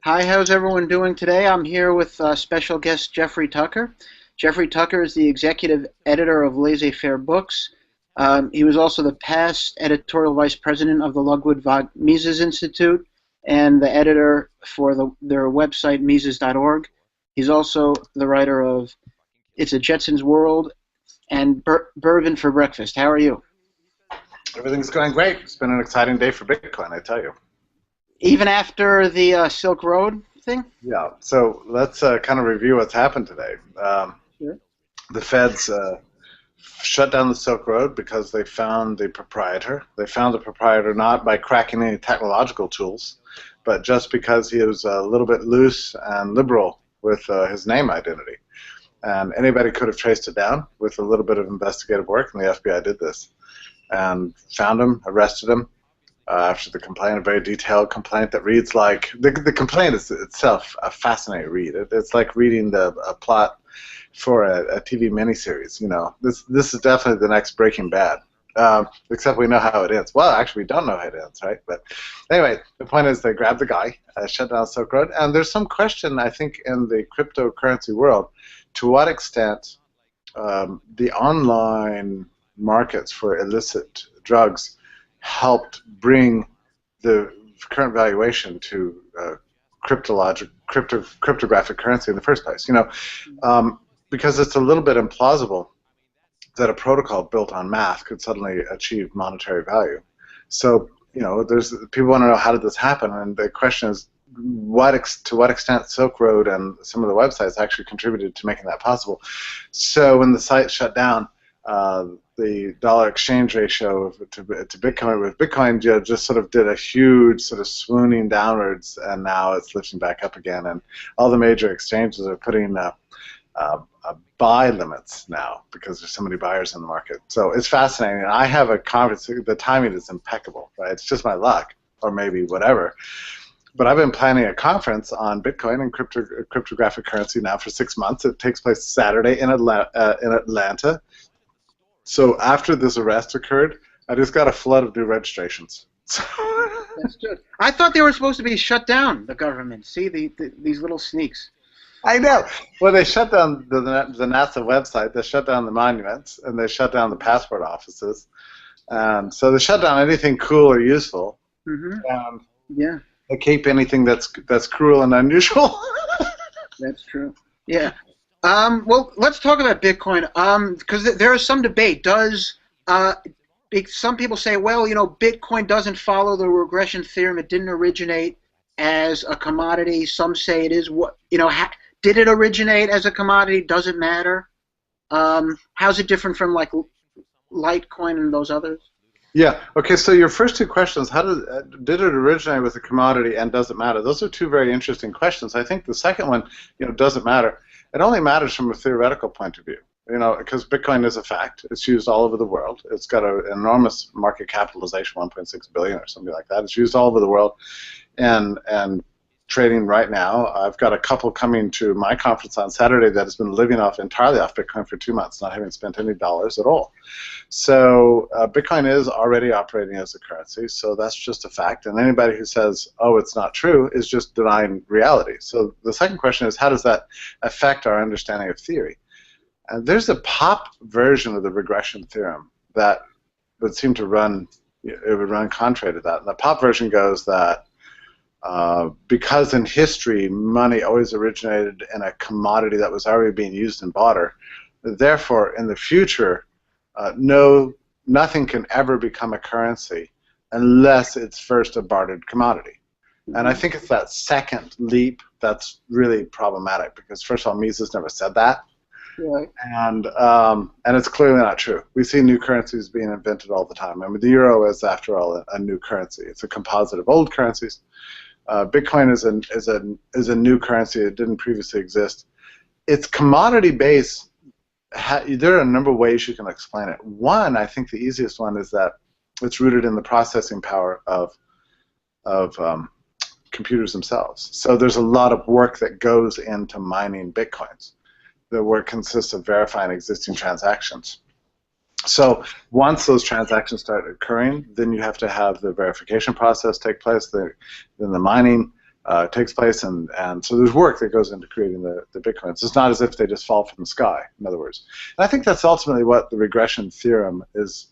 Hi, how's everyone doing today? I'm here with special guest Jeffrey Tucker. Jeffrey Tucker is the executive editor of Laissez-Faire Books. He was also the past editorial vice president of the Ludwig von Mises Institute and the editor for their website, Mises.org. He's also the writer of It's a Jetsons World and Bourbon for Breakfast. How are you? Everything's going great. It's been an exciting day for Bitcoin, I tell you. Even after the Silk Road thing? Yeah, so let's kind of review what's happened today. Sure. The Feds shut down the Silk Road because they found the proprietor. They found the proprietor not by cracking any technological tools, but just because he was a little bit loose and liberal with his name identity. And anybody could have traced it down with a little bit of investigative work, and the FBI did this. And found him, arrested him, after the complaint, a very detailed complaint that reads like, the complaint is itself a fascinating read. It's like reading a plot for a TV miniseries. You know, this is definitely the next Breaking Bad, except we know how it ends. Well, actually, we don't know how it ends, right? But anyway, the point is they grabbed the guy, shut down Silk Road, and there's some question, I think, in the cryptocurrency world, to what extent the online markets for illicit drugs helped bring the current valuation to cryptographic currency in the first place. You know, because it's a little bit implausible that a protocol built on math could suddenly achieve monetary value. So, you know, people want to know, how did this happen? And the question is, to what extent Silk Road and some of the websites actually contributed to making that possible. So when the site shut down, the dollar exchange ratio to Bitcoin, with Bitcoin just sort of did a huge sort of swooning downwards, and now it's lifting back up again. And all the major exchanges are putting buy limits now because there's so many buyers in the market. So it's fascinating. I have a conference. The timing is impeccable, right? It's just my luck, or maybe whatever. But I've been planning a conference on Bitcoin and cryptographic currency now for 6 months. It takes place Saturday in Atlanta. So after this arrest occurred, I just got a flood of new registrations. That's good. I thought they were supposed to be shut down, the government. See, these little sneaks. I know. Well, they shut down the NASA website, they shut down the monuments, and they shut down the passport offices. So they shut down anything cool or useful. Mm-hmm. Yeah. They keep anything that's cruel and unusual. That's true. Yeah. Well, let's talk about Bitcoin, because there is some debate. Some people say, well, you know, Bitcoin doesn't follow the regression theorem. It didn't originate as a commodity. Some say it is. Did it originate as a commodity? Does it matter? How's it different from like Litecoin and those others? Yeah. Okay. So your first two questions: did it originate with a commodity, and does it matter? Those are two very interesting questions. I think the second one, does it matter? It only matters from a theoretical point of view, because Bitcoin is a fact. It's used all over the world. It's got an enormous market capitalization, 1.6 billion or something like that. It's used all over the world, and trading right now. I've got a couple coming to my conference on Saturday that has been living entirely off Bitcoin for 2 months, not having spent any dollars at all. So Bitcoin is already operating as a currency, so that's just a fact. And anybody who says, oh, it's not true, is just denying reality. So the second question is, how does that affect our understanding of theory? And there's a pop version of the regression theorem that would seem to run contrary to that. And the pop version goes that because in history money always originated in a commodity that was already being used in barter, therefore in the future nothing can ever become a currency unless it's first a bartered commodity. And I think it's that second leap that's really problematic, because first of all, Mises never said that. Right. And it's clearly not true. We see new currencies being invented all the time. I mean, the euro is, after all, a new currency. It's a composite of old currencies. Bitcoin is a new currency. It didn't previously exist. Its commodity base, there are a number of ways you can explain it. One, I think the easiest one, is that it's rooted in the processing power of computers themselves. So there's a lot of work that goes into mining Bitcoins. The work consists of verifying existing transactions. So once those transactions start occurring, then you have to have the verification process take place, then the mining, takes place, and so there's work that goes into creating the Bitcoins. It's not as if they just fall from the sky, in other words. And I think that's ultimately what the regression theorem is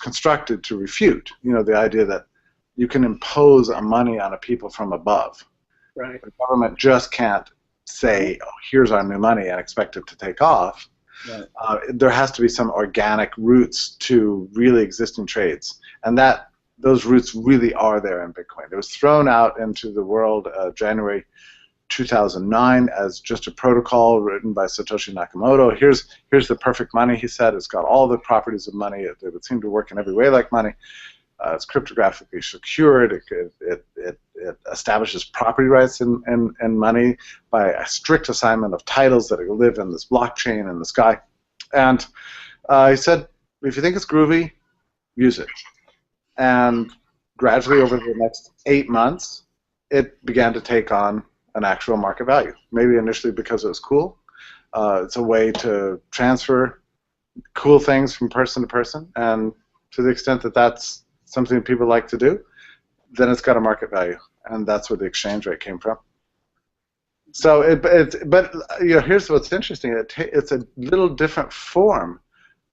constructed to refute. The idea that you can impose a money on a people from above. Right. The government just can't say, oh, here's our new money and expect it to take off. Right. There has to be some organic roots to really existing trades, and those roots really are there in Bitcoin. It was thrown out into the world January 2009 as just a protocol written by Satoshi Nakamoto. Here's the perfect money, he said. It's got all the properties of money. It would seem to work in every way like money. It's cryptographically secured. It establishes property rights in money by a strict assignment of titles that live in this blockchain in the sky. And he said, if you think it's groovy, use it. And gradually over the next 8 months, it began to take on an actual market value. Maybe initially because it was cool. It's a way to transfer cool things from person to person, and to the extent that that's something people like to do, then it's got a market value, and that's where the exchange rate came from. So, but here's what's interesting: it's a little different form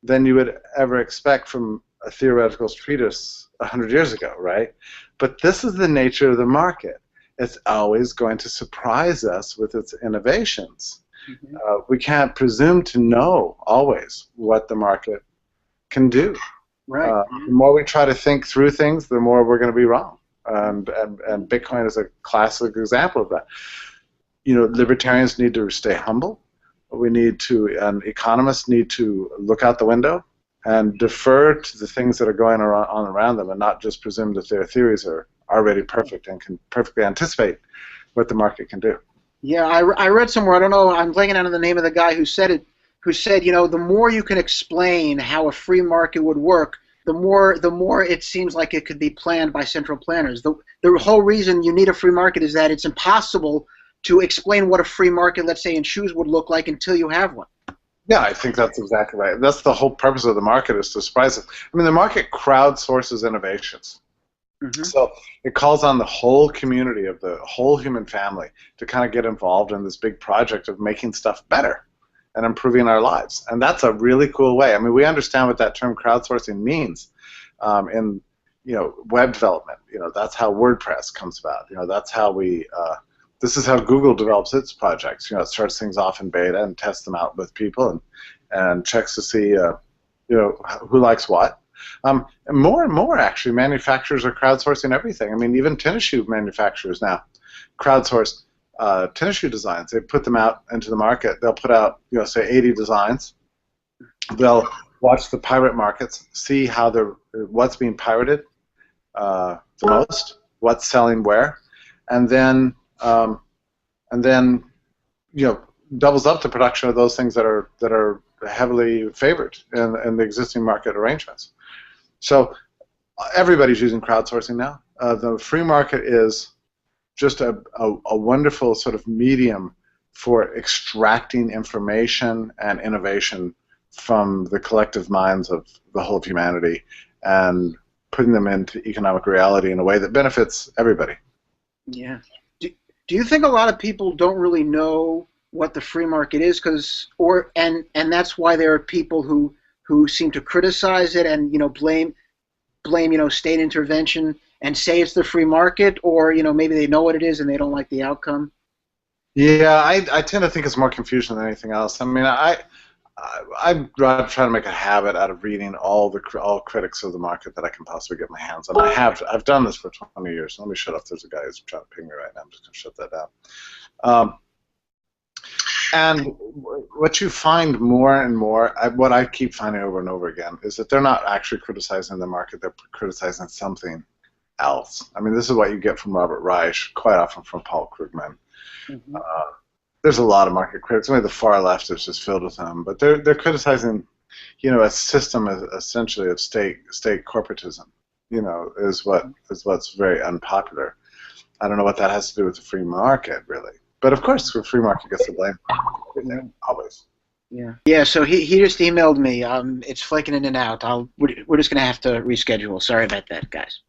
than you would ever expect from a theoretical treatise 100 years ago, right? But this is the nature of the market. It's always going to surprise us with its innovations. Mm-hmm. We can't presume to know always what the market can do. Right. The more we try to think through things, the more we're going to be wrong. And Bitcoin is a classic example of that. Libertarians need to stay humble. And economists need to look out the window and defer to the things that are going on around them, and not just presume that their theories are already perfect and can perfectly anticipate what the market can do. Yeah, I read somewhere, I don't know, I'm blanking out on the name of the guy who said it, who said, the more you can explain how a free market would work, the more it seems like it could be planned by central planners. The whole reason you need a free market is that it's impossible to explain what a free market, let's say, in shoes would look like until you have one. Yeah, I think that's exactly right. That's the whole purpose of the market, is to surprise us. I mean, the market crowdsources innovations. Mm-hmm. So it calls on the whole community of the whole human family to kind of get involved in this big project of making stuff better and improving our lives. And that's a really cool way. I mean, we understand what that term crowdsourcing means in web development. That's how WordPress comes about. That's how this is how Google develops its projects. It starts things off in beta and tests them out with people and checks to see who likes what. And more, actually, manufacturers are crowdsourcing everything. I mean, even tennis shoe manufacturers now crowdsource tennis shoe designs. They put them out into the market. They'll put out, say 80 designs. They'll watch the pirate markets, see what's being pirated the most, what's selling where, and then doubles up the production of those things that are heavily favored in the existing market arrangements. So everybody's using crowdsourcing now. The free market is just a wonderful sort of medium for extracting information and innovation from the collective minds of the whole of humanity and putting them into economic reality in a way that benefits everybody. Yeah. Do you think a lot of people don't really know what the free market is, and that's why there are people who seem to criticize it and blame state intervention and say it's the free market, or maybe they know what it is and they don't like the outcome? Yeah, I tend to think it's more confusion than anything else. I mean, I'm trying to make a habit out of reading all critics of the market that I can possibly get my hands on. I've done this for 20 years. Let me shut up. There's a guy who's trying to ping me right now. I'm just going to shut that down. And what you find more and more, what I keep finding over and over again, is that they're not actually criticizing the market. They're criticizing something else. I mean, this is what you get from Robert Reich, quite often from Paul Krugman. Mm-hmm. There's a lot of market critics. Only the far left is just filled with them. But they're criticizing, a system essentially of state corporatism. Is what's very unpopular. I don't know what that has to do with the free market, really. But of course, the free market gets the blame for everything, always. Yeah. Yeah. So he just emailed me. It's flaking in and out. We're just gonna have to reschedule. Sorry about that, guys.